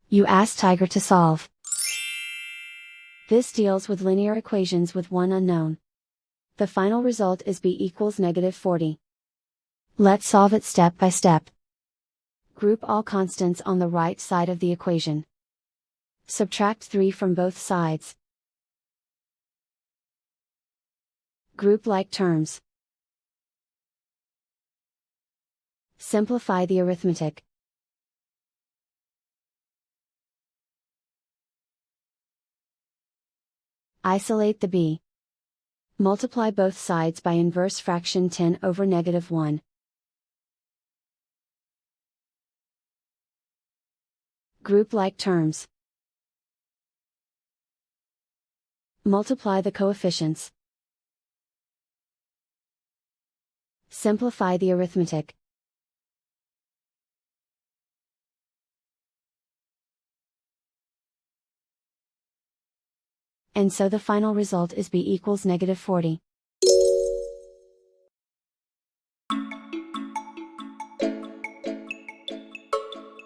You ask Tiger to solve. This deals with linear equations with one unknown. The final result is b equals -40. Let's solve it step by step. Group all constants on the right side of the equation. Subtract 3 from both sides. Group like terms. Simplify the arithmetic. Isolate the b. Multiply both sides by inverse fraction 10 over -1. Group like terms. Multiply the coefficients. Simplify the arithmetic. And so the final result is b equals -40.